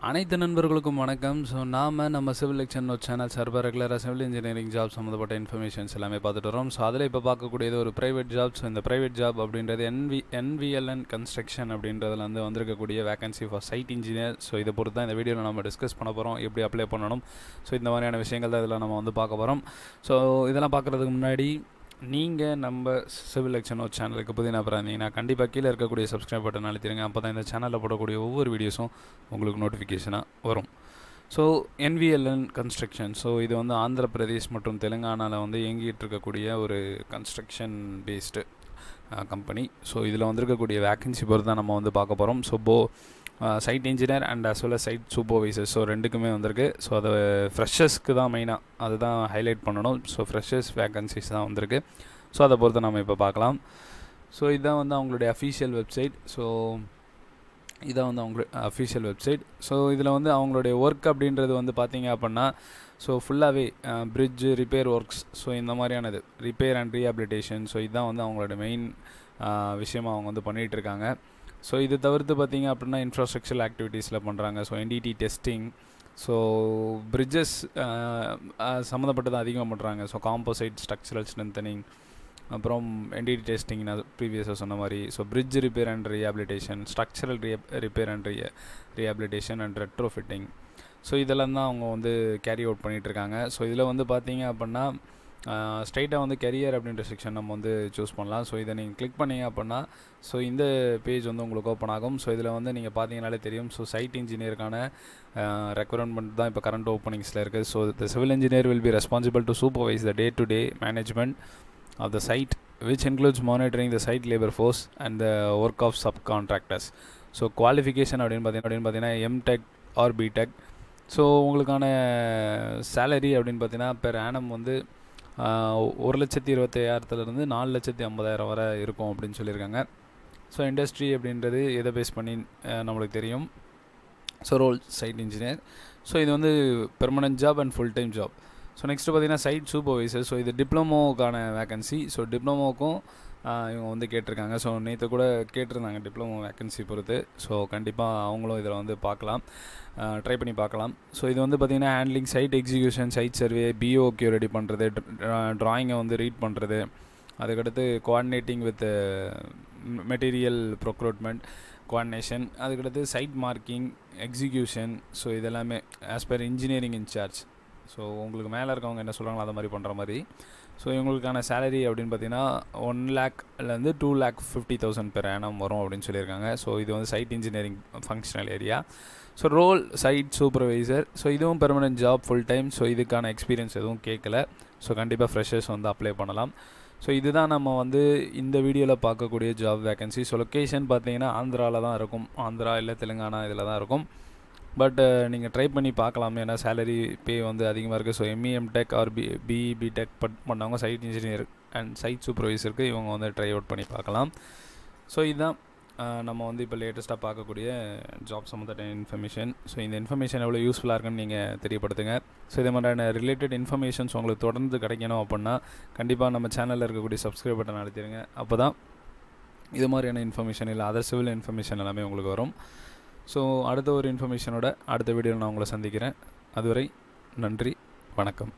அனைத்து நண்பர்களுக்கும் வணக்கம். ஸோ நம்ம சிவில் எக்ஷன் சேனல் சார்பாக ரெகுலராக சிவில் இன்ஜினியரிங் ஜாப் சம்மந்தப்பட்ட இன்ஃபர்மேஷன்ஸ் எல்லாமே பார்த்துட்டு வரோம். ஸோ அதில் இப்போ பார்க்கக்கூடியது ஒரு ப்ரைவேட் ஜாப். ஸோ இந்த ப்ரைவேட் ஜாப் அப்படின்றது NVLN கன்ஸ்ட்ரக்ஷன் அப்படின்றதுல வந்திருக்கக்கூடிய vacancy for side engineer. So இதை பொறுத்து தான் இந்த வீடியோவில் நம்ம டிஸ்கஸ் பண்ண போகிறோம், எப்படி அப்ளை பண்ணணும். ஸோ இந்த மாதிரியான விஷயங்கள் தான் இதில் நம்ம பார்க்க போகிறோம். ஸோ இதெல்லாம் பார்க்குறதுக்கு முன்னாடி நீங்கள் நம்ம சிவில் எக்ஷன் சேனலுக்கு புதிய நபராக இருந்தீங்கன்னா கண்டிப்பாக கீழே இருக்கக்கூடிய சப்ஸ்கிரைப் பட்டன் அழுத்திடுங்க. அப்போ தான் இந்த சேனலில் போடக்கூடிய ஒவ்வொரு வீடியோஸும் உங்களுக்கு நோட்டிஃபிகேஷனாக வரும். ஸோ NVLN கன்ஸ்ட்ரக்ஷன், ஸோ இது ஆந்திர பிரதேஷ் மற்றும் தெலுங்கானாவில் இயங்கிட்டு இருக்கக்கூடிய ஒரு கன்ஸ்ட்ரக்ஷன் பேஸ்டு கம்பெனி. ஸோ இதில் வந்திருக்கக்கூடிய வேக்கன்சி பொறுத்து தான் நம்ம பார்க்க போகிறோம். So site engineer and as well as site supervisor, so ரெண்டுக்குமே வந்திருக்கு. ஸோ அது ஃப்ரெஷர்ஸ்க்கு தான் மெயினாக அதுதான் ஹைலைட் பண்ணணும். ஸோ ஃப்ரெஷர்ஸ் வேக்கன்சிஸ் தான் வந்திருக்கு. ஸோ அதை பொறுத்து நம்ம இப்போ பார்க்கலாம். ஸோ இதுதான் அவங்களுடைய அஃபீஷியல் வெப்சைட். ஸோ இதான் அவங்களுடைய அஃபீஷியல் வெப்சைட். ஸோ இதில் அவங்களுடைய ஒர்க் அப்படின்றது பார்த்தீங்க அப்படின்னா ஸோ ஃபுல்லாகவே பிரிட்ஜ் ரிப்பேர் ஒர்க்ஸ், ஸோ இந்த மாதிரியானது ரிப்பேர் அண்ட் ரீஹாபிலிட்டேஷன். ஸோ இதுதான் அவங்களோட மெயின் விஷயமாக அவங்க பண்ணிகிட்ருக்காங்க. ஸோ இது தவிர்த்து பார்த்திங்க அப்படின்னா இன்ஃப்ராஸ்ட்ரக்சரல் ஆக்டிவிட்டீஸில் பண்ணுறாங்க. So NDT testing, so bridges சம்மந்தப்பட்டது அதிகமாக பண்ணுறாங்க. ஸோ காம்போசைட் ஸ்ட்ரக்சரல் ஸ்ட்ரென்தனிங், அப்புறம் NDT டெஸ்டிங் நான் ப்ரீவியஸாக சொன்ன மாதிரி. So bridge repair and rehabilitation, structural repair and rehabilitation and retrofitting. So இதெல்லாம் தான் கேரி அவுட் பண்ணிகிட்ருக்காங்க. ஸோ இதில் பார்த்தீங்க அப்படின்னா ஸ்ட்ரைட்டாக கெரியர் அப்படின்ற செக்ஷன் நம்ம சூஸ் பண்ணலாம். ஸோ இதை நீங்கள் கிளிக் பண்ணிங்க அப்படின்னா ஸோ இந்த பேஜ் உங்களுக்கு ஓப்பன் ஆகும். ஸோ இதில் நீங்கள் பார்த்தீங்கனாலே தெரியும். ஸோ சைட் இன்ஜினியருக்கான ரெக்குவயர்மெண்ட் தான் இப்போ கரண்ட் ஓப்பனிங்ஸில் இருக்குது. So the civil engineer will be responsible to supervise the day to day management of the site which includes monitoring the site labour force and the work of subcontractors. So qualification அப்படின்னு பார்த்தீங்கன்னா MTech or BTech. So உங்களுக்கான salary அப்படின்னு பார்த்தீங்கன்னா per annum 1,25,000 4,50,000 வரை இருக்கும் அப்படின்னு சொல்லியிருக்காங்க. So industry அப்படின்றது எதை பேஸ் பண்ணி நம்மளுக்கு தெரியும். So role site engineer. So இது permanent job and full time job. So next பார்த்திங்கன்னா சைட் சூப்பர்வைசர். ஸோ இது டிப்ளமோக்கான வேக்கன்சி. ஸோ டிப்ளமோக்கும் இவங்க கேட்டிருக்காங்க. ஸோ நேற்று கூட கேட்டிருந்தாங்க டிப்ளமோ வேக்கன்சி பொறுத்து. ஸோ கண்டிப்பாக அவங்களும் இதில் பார்க்கலாம், ட்ரை பண்ணி பார்க்கலாம். ஸோ இது பார்த்திங்கன்னா handling site execution, site survey, BOQ ready பண்ணுறது, ட்ராயிங்கை ரீட் பண்ணுறது, அதுக்கடுத்து coordinating with material procurement coordination, அதுக்கடுத்து சைட் மார்க்கிங், எக்ஸிக்யூஷன். ஸோ இதெல்லாமே as per engineering incharge. So உங்களுக்கு மேலே இருக்கவங்க என்ன சொல்கிறாங்களோ அதை மாதிரி பண்ணுற மாதிரி. ஸோ இவங்களுக்கான சேலரி அப்படின்னு பார்த்தீங்கன்னா 1,00,000 2,50,000 பெர் ஆனம் வரும் அப்படின்னு சொல்லியிருக்காங்க. ஸோ இது site engineering functional area. So role site supervisor. So இதுவும் permanent job, full time. So இதுக்கான எக்ஸ்பீரியன்ஸ் எதுவும் கேட்கல. ஸோ கண்டிப்பாக ஃப்ரெஷர்ஸ் அப்ளை பண்ணலாம். ஸோ இதுதான் நம்ம இந்த வீடியோவில் பார்க்கக்கூடிய ஜாப் வேக்கன்சி. ஸோ லொக்கேஷன் பார்த்தீங்கன்னா ஆந்திராவில் தான் இருக்கும். ஆந்திரா இல்லை தெலுங்கானா இதில் தான் இருக்கும். பட் நீங்கள் ட்ரை பண்ணி பார்க்கலாம். ஏன்னா சேலரி பே அதிகமாக இருக்குது. So ME MTech or BTech பண்ணவங்க சைட் இன்ஜினியர் அண்ட் சைட் சூப்பர்வைசருக்கு இவங்க ட்ரை அவுட் பண்ணி பார்க்கலாம். ஸோ இதுதான் நம்ம இப்போ லேட்டஸ்ட்டாக பார்க்கக்கூடிய ஜாப் சம்மந்தப்பட்ட இன்ஃபர்மேஷன். ஸோ இந்த இன்ஃபர்மேஷன் எவ்வளோ யூஸ்ஃபுல்லாக இருக்குன்னு நீங்கள் தெரியப்படுத்துங்க. ஸோ இது மாதிரியான ரிலேட்டட் இன்ஃபர்மேஷன்ஸ் உங்களுக்கு தொடர்ந்து கிடைக்கணும் அப்படின்னா கண்டிப்பாக நம்ம சேனலில் இருக்கக்கூடிய சப்ஸ்கிரைப் பட்டன் அழுத்திடுங்க. அப்போ தான் இது மாதிரியான இன்ஃபர்மேஷன் இல்லை அதர் சிவில் இன்ஃபர்மேஷன் எல்லாமே உங்களுக்கு வரும். ஸோ அடுத்த ஒரு இன்ஃபர்மேஷனோட அடுத்த வீடியோவில் நான் உங்களை சந்திக்கிறேன். அதுவரை நன்றி, வணக்கம்.